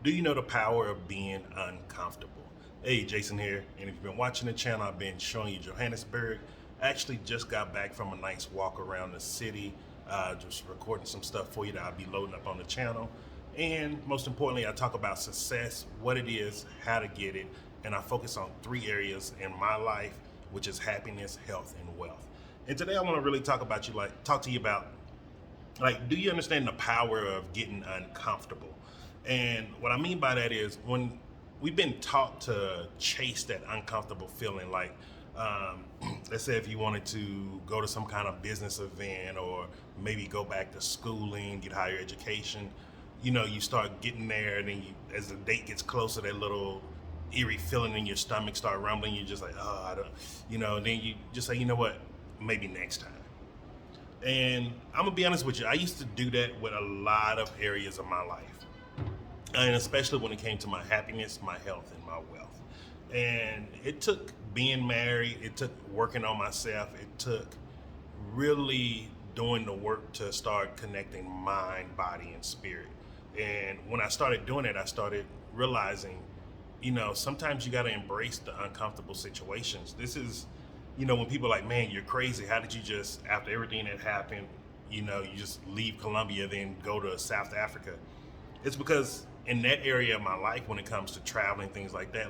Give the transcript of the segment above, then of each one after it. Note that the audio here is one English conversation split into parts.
Do you know the power of being uncomfortable? Hey, Jason here, and if you've been watching the channel, I've been showing you Johannesburg. I actually just got back from a nice walk around the city, just recording some stuff for you that I'll be loading up on the channel. And most importantly, I talk about success, what it is, how to get it, and I focus on three areas in my life, which is happiness, health, and wealth. And today I want to really talk to you about do you understand the power of getting uncomfortable? And what I mean by that is when we've been taught to chase that uncomfortable feeling, um, let's say if you wanted to go to some kind of business event or maybe go back to schooling, get higher education, you start getting there, and then as the date gets closer, that little eerie feeling in your stomach start rumbling. You're just like, oh, I don't, then you just say, you know what, maybe next time. And I'm gonna be honest with you, I used to do that with a lot of areas of my life, and especially when it came to my happiness, my health, and my wealth. And it took being married, it took working on myself, it took really doing the work to start connecting mind, body, and spirit. And when I started doing it, I started realizing, sometimes you got to embrace the uncomfortable situations. This is, when people are like, man, you're crazy. How did you just, after everything that happened, you just leave Colombia, then go to South Africa? It's because in that area of my life, when it comes to traveling, things like that,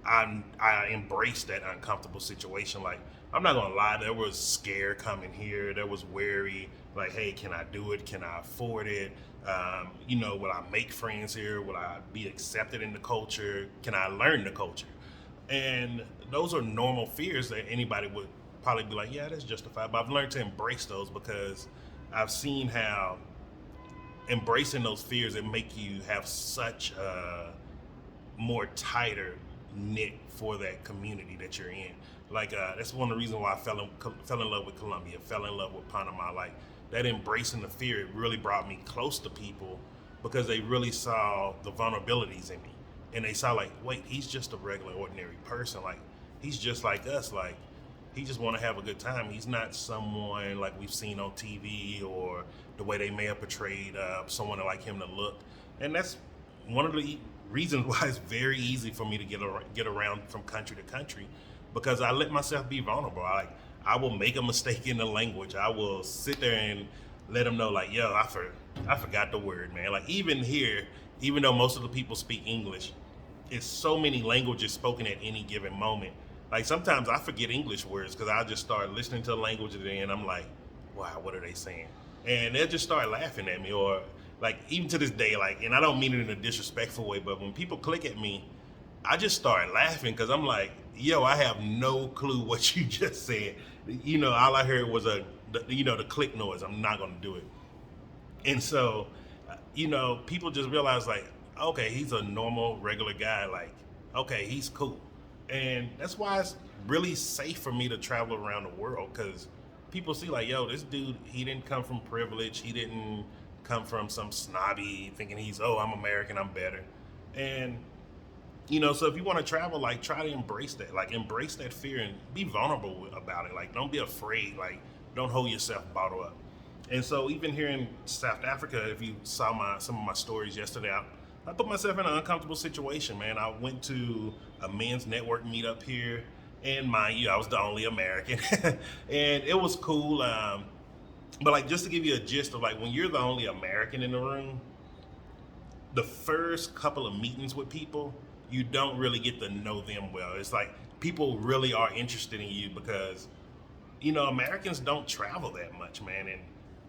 I embraced that uncomfortable situation. Like, I'm not gonna lie, there was scare coming here. There was worry, like, hey, can I do it? Can I afford it? Will I make friends here? Will I be accepted in the culture? Can I learn the culture? And those are normal fears that anybody would probably be like, yeah, that's justified. But I've learned to embrace those because I've seen how embracing those fears it make you have such a more tighter knit for that community that you're in. That's one of the reasons why I fell in love with Colombia, fell in love with Panama. Like that embracing the fear, it really brought me close to people because they really saw the vulnerabilities in me, and they saw like, wait, he's just a regular, ordinary person. Like he's just like us. Like he just want to have a good time. He's not someone like we've seen on TV or the way they may have portrayed someone like him to look. And that's one of the reasons why it's very easy for me to get around from country to country because I let myself be vulnerable. I will make a mistake in the language. I will sit there and let them know like, yo, I forgot the word, man. Like even here, even though most of the people speak English, it's so many languages spoken at any given moment. Like sometimes I forget English words because I just start listening to the language and then I'm like, wow, what are they saying? And they'll just start laughing at me, or like even to this day, like, and I don't mean it in a disrespectful way, but when people click at me, I just start laughing because I'm like, yo, I have no clue what you just said. All I heard was the click noise. I'm not gonna do it. And so, people just realize like, okay, he's a normal, regular guy. Like, okay, he's cool, and that's why it's really safe for me to travel around the world because people see like, yo, this dude, he didn't come from privilege. He didn't come from some snobby thinking he's, oh, I'm American, I'm better, and so if you want to travel, like try to embrace that, like embrace that fear and be vulnerable about it. Like don't be afraid. Like don't hold yourself bottled up. And so even here in South Africa, if you saw some of my stories yesterday, I put myself in an uncomfortable situation, man. I went to a men's network meetup here, and mind you, I was the only American, and it was cool. But like just to give you a gist of like when you're the only American in the room, the first couple of meetings with people, you don't really get to know them well. It's like people really are interested in you because, Americans don't travel that much, man. And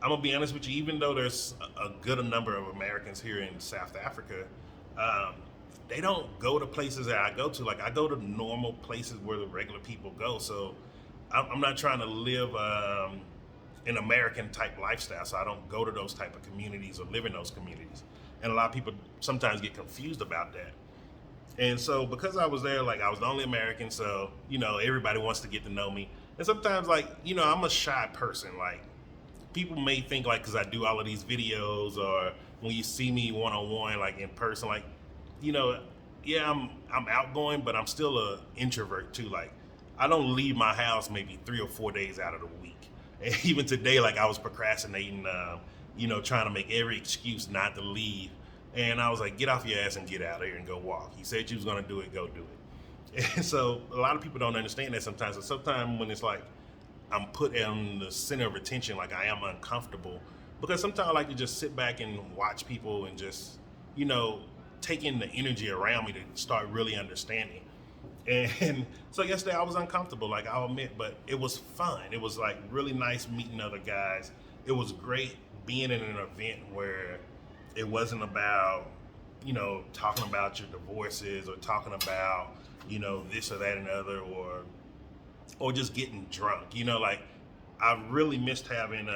I'm gonna be honest with you, even though there's a good number of Americans here in South Africa, um, they don't go to places that I go to. Like I go to normal places where the regular people go. So I'm not trying to live an American type lifestyle. So I don't go to those type of communities or live in those communities. And a lot of people sometimes get confused about that. And so because I was there, like I was the only American, so everybody wants to get to know me. And sometimes, like I'm a shy person. Like people may think, like because I do all of these videos, or when you see me one on one, like in person, like you know, yeah, I'm outgoing, but I'm still a introvert too. Like I don't leave my house maybe 3 or 4 days out of the week. And even today, like I was procrastinating, trying to make every excuse not to leave. And I was like, get off your ass and get out of here and go walk. You said you was gonna do it, go do it. And so a lot of people don't understand that sometimes. And sometimes when it's like I'm put in the center of attention, like I am uncomfortable, because sometimes I like to just sit back and watch people and just, you know, take in the energy around me to start really understanding. And so yesterday I was uncomfortable, like I'll admit, but it was fun. It was like really nice meeting other guys. It was great being in an event where it wasn't about, you know, talking about your divorces or talking about, you know, this or that and the other, or just getting drunk. You know, like I really missed having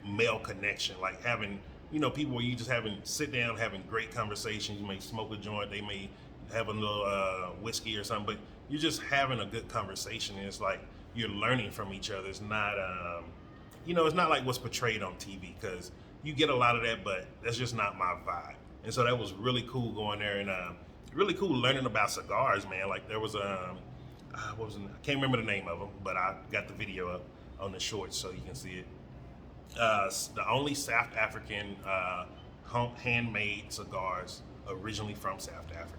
male connection, like having, you know, people where you just having sit down, having great conversations. You may smoke a joint, they may have a little whiskey or something, but you're just having a good conversation. And it's like you're learning from each other. It's not, you know, it's not like what's portrayed on TV, because you get a lot of that, but that's just not my vibe. And so that was really cool going there, and really cool learning about cigars, man. Like there was what was I can't remember the name of them, but I got the video up on the shorts so you can see it. The only South African handmade cigars originally from South Africa.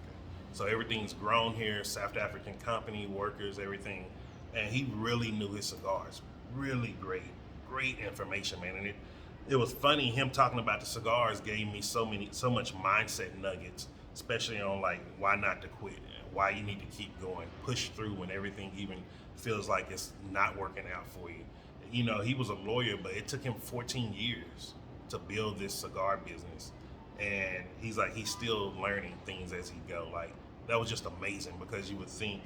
So everything's grown here, South African company, workers, everything. And he really knew his cigars. Really great information, man. And it was funny, him talking about the cigars gave me so much mindset nuggets, especially on like why not to quit, why you need to keep going, push through when everything even feels like it's not working out for you. You know, he was a lawyer, but it took him 14 years to build this cigar business. And he's like, he's still learning things as he go. Like, that was just amazing, because you would think,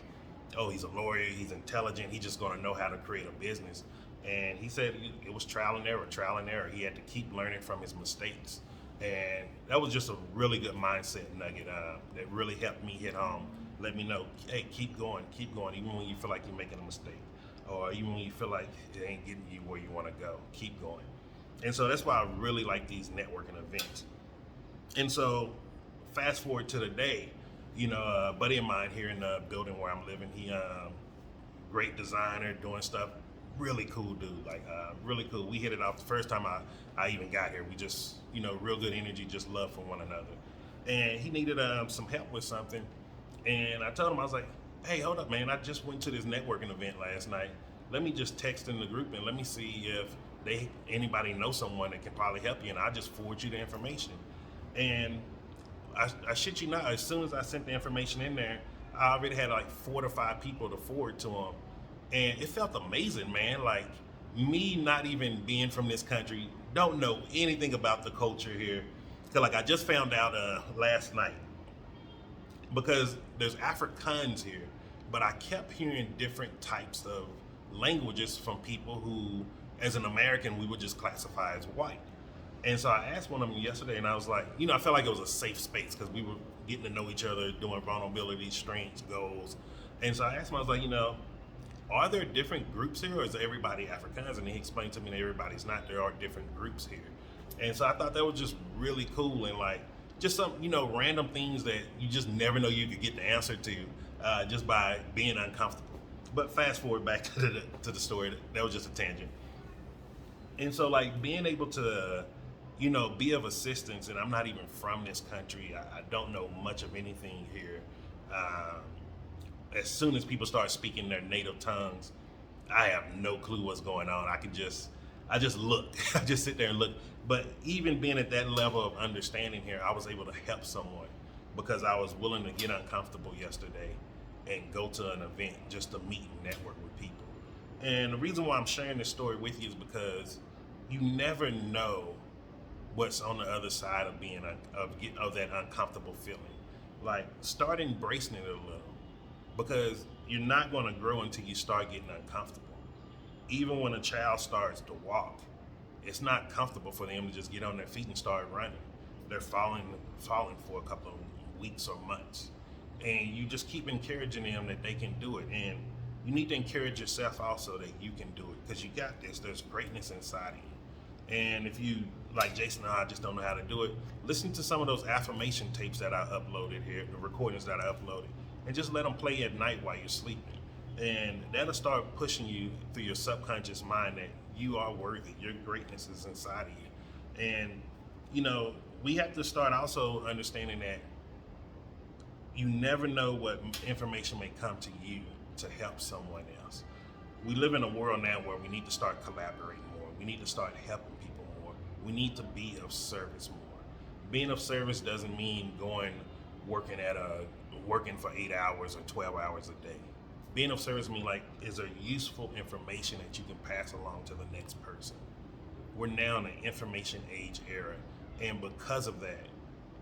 oh, he's a lawyer, he's intelligent, he's just gonna know how to create a business. And he said it was trial and error. He had to keep learning from his mistakes. And that was just a really good mindset nugget that really helped me hit home. Let me know, hey, keep going, even when you feel like you're making a mistake, or even when you feel like it ain't getting you where you want to go, keep going. And so that's why I really like these networking events. And so fast forward to today, you know, a buddy of mine here in the building where I'm living, he great designer, doing stuff, really cool dude, like really cool. We hit it off the first time I even got here. We just, you know, real good energy, just love for one another. And he needed some help with something. And I told him, I was like, hey, hold up, man, I just went to this networking event last night. Let me just text in the group and let me see if anybody know someone that can probably help you, and I'll just forward you the information. And I shit you not, as soon as I sent the information in there, I already had like 4 to 5 people to forward to them. And it felt amazing, man. Like, me not even being from this country, don't know anything about the culture here. Cause like I just found out last night, because there's Afrikaans here, but I kept hearing different types of languages from people who, as an American, we would just classify as white. And so I asked one of them yesterday, and I was like, you know, I felt like it was a safe space because we were getting to know each other, doing vulnerability, strengths, goals. And so I asked him, I was like, you know, are there different groups here, or is everybody Afrikaans? And he explained to me that everybody's not. There are different groups here. And so I thought that was just really cool, and like just some, you know, random things that you just never know you could get the answer to just by being uncomfortable. But fast forward back to the story, that was just a tangent. And so like being able to, you know, be of assistance, and I'm not even from this country. I don't know much of anything here. As soon as people start speaking their native tongues, I have no clue what's going on. I just look. I just sit there and look. But even being at that level of understanding here, I was able to help someone because I was willing to get uncomfortable yesterday and go to an event just to meet and network with people. And the reason why I'm sharing this story with you is because you never know what's on the other side of being of that uncomfortable feeling. Like, start embracing it a little, because you're not going to grow until you start getting uncomfortable. Even when a child starts to walk, it's not comfortable for them to just get on their feet and start running. They're falling for a couple of weeks or months. And you just keep encouraging them that they can do it. And you need to encourage yourself also that you can do it, because you got this. There's greatness inside of you. And if you, like Jason, I just don't know how to do it, listen to some of those affirmation tapes that I uploaded here, the recordings that I uploaded, and just let them play at night while you're sleeping. And that'll start pushing you through your subconscious mind that you are worthy. Your greatness is inside of you. And, you know, we have to start also understanding that you never know what information may come to you to help someone else. We live in a world now where we need to start collaborating more. We need to start helping people more. We need to be of service more. Being of service doesn't mean working for 8 hours or 12 hours a day. Being of service means like is there useful information that you can pass along to the next person. We're now in an information age era, and because of that,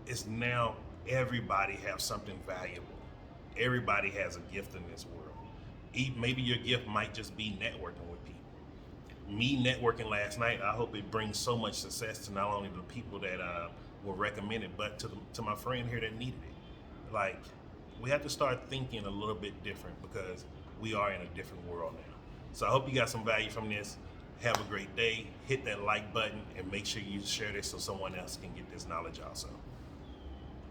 it's now everybody has something valuable. Everybody has a gift in this world. Maybe your gift might just be networking with people. Me networking last night, I hope it brings so much success to not only the people that were recommended, but to my friend here that needed it. Like, we have to start thinking a little bit different because we are in a different world now. So I hope you got some value from this. Have a great day. Hit that like button and make sure you share this so someone else can get this knowledge also.